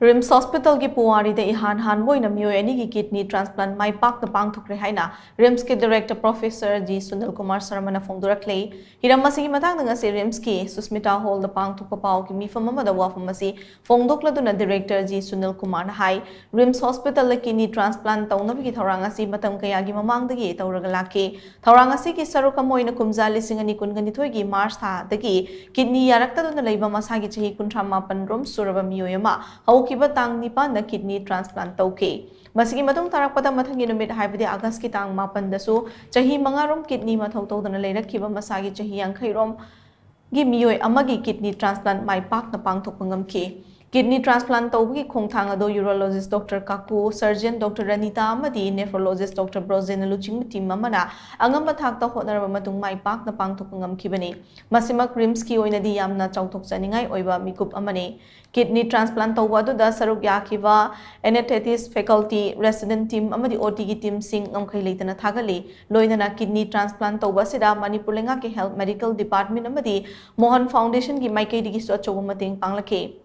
RIMS Hospital की Puwari Da Ahanba Oina Meeoi Anigi kidney transplant Mai Pakna Pangthokhre HAINA RIMS के director professor G SUNILKUMAR SHARMA फोंगदोरक्ली हिरम मसिगी मतंग ngasi RIMS की Susmita Hall da pangthokpa pau ki mifam amada wafam asi फोंगदोक्लदुना director G SUNILKUMAR na hai RIMS Hospital la kidney transplant taunabigi thorang asi matam kayagi mamangdagi tawraga laki thorang asi ki sarukam oina kumja lising ani kunganithoi gi March tha dagi kidney yaraktaduna leiba masagi chahi 38 rom suraba meeoi ama tang nipa na kidney transplant tauke masigi matung tarakpada mathangi numit haibadi August ki tang mapan dasu chahi mangarom kidney mathau tawdana leirakhiba masagi chahi 80 rom gi meeoi amagi kidney transplant Mai Pakna Pangthokhre ngamki kidney transplant tawgi khongthang ado urologist Dr. Kaku surgeon Dr. Ranita amadi nephrologist Dr. Brozena luching team mamana angamba thakta hotnaraba matung Mai Pakna Pangthokhre ngamkhibani masimak RIMS ki oinadi yamna chawthok chaningai oiba mikup amani kidney transplant tawba da saruk yakiba anesthetist faculty resident team amadi OT ki team sing ngamkhai leitana thagali loinana kidney transplant tawba sida Manipur lenga ke health medical department amadi Mohan foundation ki maikai digi so chobu mating panglake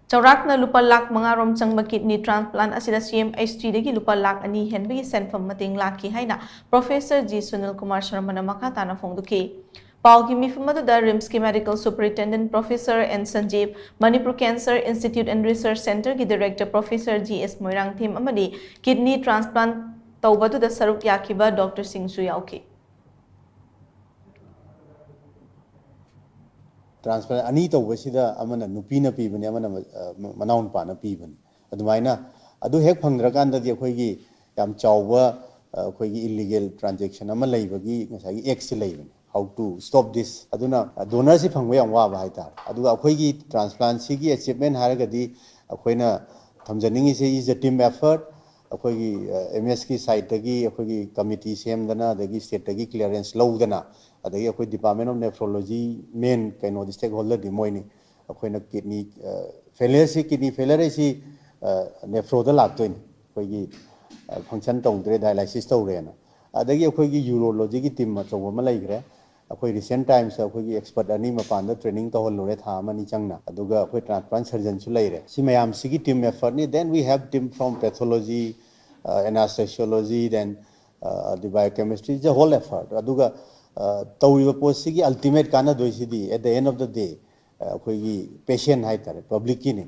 Chaurakna lupa lak mangarom changma kidney transplant asida CMHT degi lupa lak ani henbegi senfam mating laki haina Professor G SUNILKUMAR SHARMA makatana phongduki Pauki mifamadu da RIMS ki medical superintendent Professor N Sanjeev Manipur Cancer Institute and Research Center ki director Professor G.S. Moirang Thim amadi kidney transplant tawbadu da saruk yakiba Dr. Singh su yauki Transplant ani tawbasida amana nupina pibani amana manaun pana pibani adumaina adu hek phangdrakanda di akhoi yam chawba akhoi illegal transaction ama leibagi ngasagi x leibani how to stop this aduna donor si phangwa yam wa ba haitar aduga akhoi transplant si gi achievement haragadi akhoina thamjaningi se is a team effort akhoi MS ki site tagi akhoi committee semdana adagi state tagi clearance lowdana adagi akhoi department of nephrology main kaino stakeholder di moini akhoi kidney failure si nephro da laktoin akhoi function tawdre dialysis tawrena adagi akhoi urology ki team ma chawa ma laigre akhoi recent times akhoi expert ani mapan da training tawhallore tha mani changna aduga akhoi transplant surgeon su laire si mayam sigi team effort ni then we have team from pathology anesthesiology then the biochemistry the whole effort aduga tawriba post sigi ultimate kana doisidi at the end of the day akhoi patient haitare public ki ni